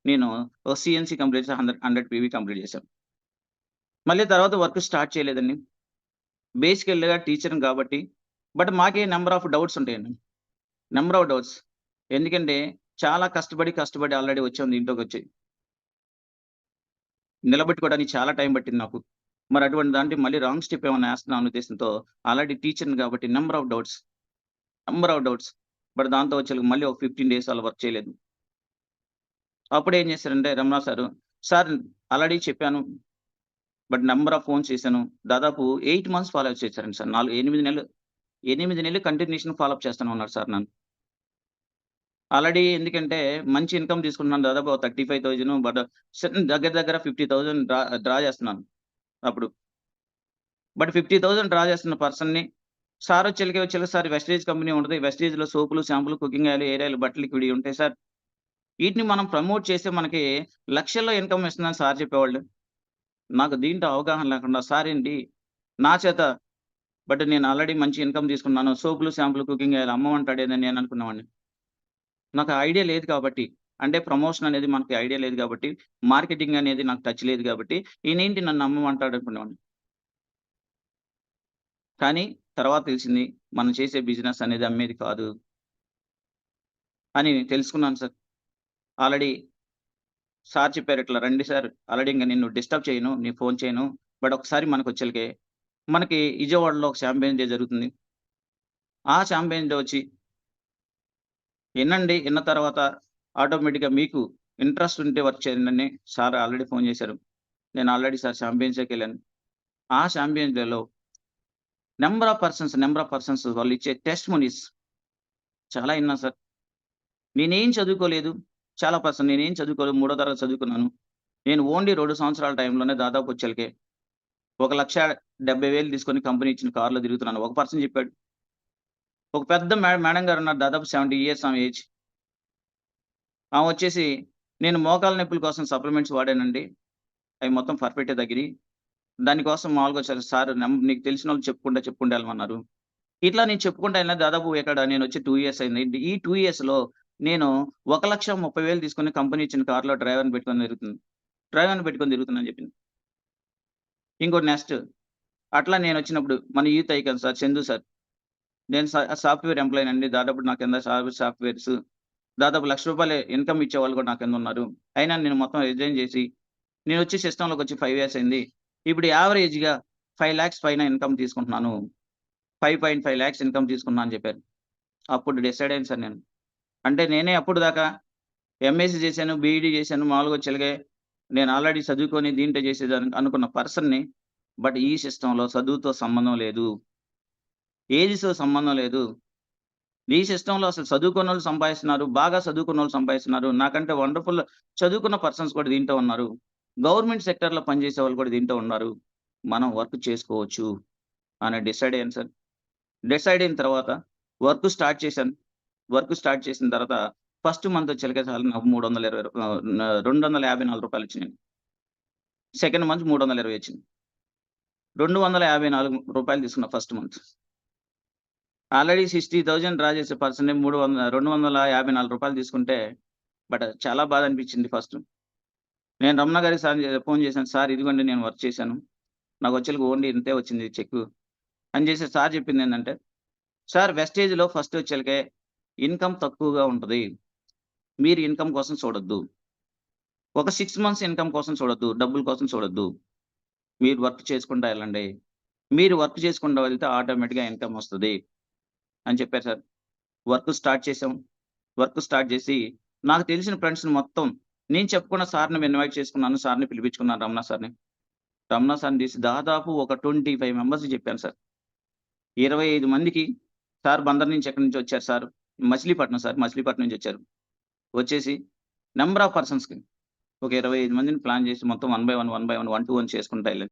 నేను ఒక CNC complete చేసి 100 పీవీ కంప్లీట్ చేశాను. మళ్ళీ తర్వాత వర్క్ స్టార్ట్ చేయలేదండి. బేసికల్‌గా టీచర్‌ని కాబట్టి బట్ మాకే నంబర్ ఆఫ్ డౌట్స్ ఉంటాయండి. Number of doubts. ఎందుకంటే చాలా కష్టపడి ఆల్రెడీ వచ్చాం దీంట్లోకొచ్చి. నిలబెట్టుకోవడానికి చాలా టైం పట్టింది నాకు. మరి అటువంటి దాంట్లో మళ్ళీ రాంగ్ స్టెప్ ఏమన్నా ఏస్తున్నాం అనే ఉద్దేశంతో ఆల్రెడీ టీచర్‌ని కాబట్టి నంబర్ ఆఫ్ డౌట్స్. బట్ దాంతో వచ్చేలకి మళ్ళీ ఒక 15 డేస్ అలా వర్క్ చేయలేదు. అప్పుడేం చేశారంటే రమణ సారు, "సార్ ఆల్రెడీ చెప్పాను. బట్ నంబర్ ఆఫ్ ఫోన్స్ చేశాను." దాదాపు 8 మంత్స్ ఫాలో అప్ చేశారండి సార్. 8 నెలలు కంటిన్యూషన్ ఫాలో అప్ చేస్తూనే ఉన్నారు సార్ నన్ను. ఆల్రెడీ ఎందుకంటే మంచి ఇన్‌కమ్ తీసుకుంటున్నాను. దాదాపు 35,000 బట్ దగ్గర దగ్గర 50,000 డ్రా చేస్తున్నాను అప్పుడు. బట్ 50,000 డ్రా చేస్తున్న పర్సన్‌ని వచ్చేలకి సార్ వెస్టీజ్ కంపెనీ ఉంటది. వెస్టీజ్‌లో సోపులు, షాంపూలు, కుకింగ్ ఆయిల్, హెయిర్ ఆయిల్, బట్టలకి ఇవి ఉంటాయి సార్. వీటిని మనం ప్రమోట్ చేస్తే మనకి లక్షల్లో ఇన్‌కమ్ ఇస్తుందని సార్ చెప్పేవాళ్ళు. నాకు దీంట్లో అవగాహన లేకుండా సార్ ఏంటి నా చేత బట్ నేను ఆల్రెడీ మంచి ఇన్‌కమ్ తీసుకున్నాను. సోపులు, షాంపూలు, కుకింగ్ ఆయిల్ అమ్మమంటాడేదని నేను అనుకునేవాడిని. నాకు ఐడియా లేదు కాబట్టి. అంటే ప్రమోషన్ అనేది మనకి ఐడియా లేదు కాబట్టి, మార్కెటింగ్ అనేది నాకు టచ్ లేదు కాబట్టి, ఈయనేంటి నన్ను అమ్మమంటాడనుకునేవాడిని. కానీ తర్వాత తెలిసింది మనం చేసే బిజినెస్ అనేది అమ్మేది కాదు అని తెలుసుకున్నాను సార్. ఆల్రెడీ సార్ చెప్పారు ఇట్లా రండి సార్ ఆల్రెడీ ఇంక నిన్ను డిస్టర్బ్ చేయను. నీ ఫోన్ చేయను. బట్ ఒకసారి మనకొచ్చేలకే మనకి విజయవాడలో ఒక చాంపియన్స్ డే జరుగుతుంది. ఆ చాంపియన్స్ డే వచ్చి ఇనండి. ఇన్న తర్వాత ఆటోమేటిక్‌గా మీకు ఇంట్రెస్ట్ ఉంటే వర్క్ చేయండని సార్ ఆల్రెడీ ఫోన్ చేశారు. నేను ఆల్రెడీ సార్ చాంపియన్స్ డేకెళ్ళాను. ఆ చాంపియన్స్ డేలో నంబర్ ఆఫ్ పర్సన్స్ వాళ్ళిచ్చే టెస్టిమోనీస్ చాలా ఇన్నాను సార్. నేనేం చదువుకోలేదు. నేనేం చదువుకోలేదు. మూడో తరగతి చదువుకున్నాను. నేను ఓన్లీ 2 సంవత్సరాల టైంలోనే దాదాపు వచ్చేలకే 1,70,000 తీసుకొని కంపెనీ ఇచ్చిన కార్‌లో తిరుగుతున్నాను. ఒక పర్సన్ చెప్పాడు. ఒక పెద్ద మేడం గారున్నారు. దాదాపు 70 ఇయర్స్ ఆమె ఏజ్. ఆమొచ్చేసి నేను మోకాళ్ళ నొప్పుల కోసం సప్లిమెంట్స్ వాడానండి. అవి మొత్తం పర్ఫెక్ట్‌గా తగ్గినియి. దానికోసం మామూలుగా వచ్చారు సార్ నీకు తెలిసినోళ్ళు చెప్పుకుంటా ఎళ్ళమన్నారు. ఇట్లా నేను చెప్పుకుంటా ఎళ్ళినా దాదాపు ఇక్కడ నేనొచ్చి 2 ఇయర్స్ అయింది. ఈ 2 ఇయర్స్‌లో నేను 1,30,000 తీసుకొని కంపెనీ ఇచ్చిన కార్‌లో డ్రైవర్‌ని పెట్టుకొని తిరుగుతున్నానని చెప్పింది. ఇంకోటి నెక్స్ట్ అట్లా నేనొచ్చినప్పుడు మన youth icon sir Chandu sir. నేను సాఫ్ట్‌వేర్ ఎంప్లాయీనండి. దాదాపు నా కింద సాఫ్ట్‌వేర్స్ దాదాపు రూ. 1,00,000 ఇన్‌కమ్ ఇచ్చేవాళ్ళు కూడా నా కిందున్నారు. అయినా నేను మొత్తం రిజైన్ చేసి నేనొచ్చి సిస్టమ్‌లోకొచ్చి 5 ఇయర్స్ అయింది. ఇప్పుడు యావరేజ్‌గా 5,00,000 పైన ఇన్‌కమ్ తీసుకుంటున్నాను. 5.5 లాక్స్ ఇన్‌కమ్ తీసుకున్నా అని చెప్పారు. అప్పుడు డిసైడ్ అయ్యాను సార్ నేను. అంటే నేనే అప్పటిదాకా ఎంఎస్సీ చేశాను, బీఈడీ చేశాను. మామూలుగా చిలగే నేను ఆల్రెడీ చదువుకొని దీంట్లో చేసేదాన్ని అనుకున్న పర్సన్‌ని బట్ ఈ సిస్టమ్‌లో చదువుతో సంబంధం లేదు. ఏజ్‌తో సంబంధం లేదు. ఈ సిస్టమ్‌లో అసలు చదువుకున్నోళ్ళు సంపాదిస్తున్నారు. బాగా చదువుకున్నోళ్ళు సంపాదిస్తున్నారు. నాకంటే వండర్‌ఫుల్ చదువుకున్న పర్సన్స్ కూడా దీంట్లో ఉన్నారు. గవర్నమెంట్ సెక్టార్‌లో పనిచేసేవాళ్ళు కూడా దీంట్లో ఉన్నారు. మనం వర్క్ చేసుకోవచ్చు అని డిసైడ్ అయ్యాను సార్. డిసైడ్ అయిన తర్వాత వర్క్ స్టార్ట్ చేశాను. వర్క్ స్టార్ట్ చేసిన తర్వాత ఫస్ట్ మంత్ వచ్చేలకే చాలు నాకు రూ. 254 వచ్చినాయండి. సెకండ్ మంత్ 320 వచ్చింది. రూ. 254 తీసుకున్న ఫస్ట్ మంత్. ఆల్రెడీ 60,000 డ్రా చేసే పర్సన్‌ని రూ. 254 తీసుకుంటే చాలా బాధ అనిపించింది ఫస్ట్. నేను రమణ గారికి ఫోన్ చేశాను. సార్ ఇదిగోండి నేను వర్క్ చేశాను. నాకొచ్చేలకి ఓన్లీ ఇంతే వచ్చింది చెక్కు అని చేసి సార్ చెప్పిందేంటంటే, సార్ వెస్టేజ్‌లో ఫస్ట్ వచ్చేలకే ఇన్‌కమ్ తక్కువగా ఉంటది. మీరు ఇన్‌కమ్ కోసం చూడొద్దు. ఒక 6 మంత్స్ ఇన్‌కమ్ కోసం చూడొద్దు. డబ్బుల కోసం చూడొద్దు. మీరు వర్క్ చేసుకుంటా ఎళ్ళండి. మీరు వర్క్ చేసుకుంటా వెళ్తే ఆటోమేటిక్‌గా ఇన్‌కమ్ వస్తది అని చెప్పారు సార్. వర్క్ స్టార్ట్ చేసాం. వర్క్ స్టార్ట్ చేసి నాకు తెలిసిన ఫ్రెండ్స్‌ని మొత్తం నేను చెప్పుకున్న సార్‌ని ఇన్వైట్ చేసుకున్నాను. సార్‌ని పిలిపించుకున్నాను రమణ సార్‌ని. రమణ సార్‌ని తీసి దాదాపు ఒక 25 మెంబర్స్‌కి చెప్పాను సార్. 25 మందికి సార్ బందర్ నుంచి ఎక్కడి నుంచో వచ్చారు సార్. మచిలీపట్నం నుంచి వచ్చారు. వచ్చేసి నంబర్ ఆఫ్ పర్సన్స్‌కి ఒక 25 మందిని ప్లాన్ చేసి మొత్తం వన్ బై వన్ చేసుకుంటా ఎళ్ళాను.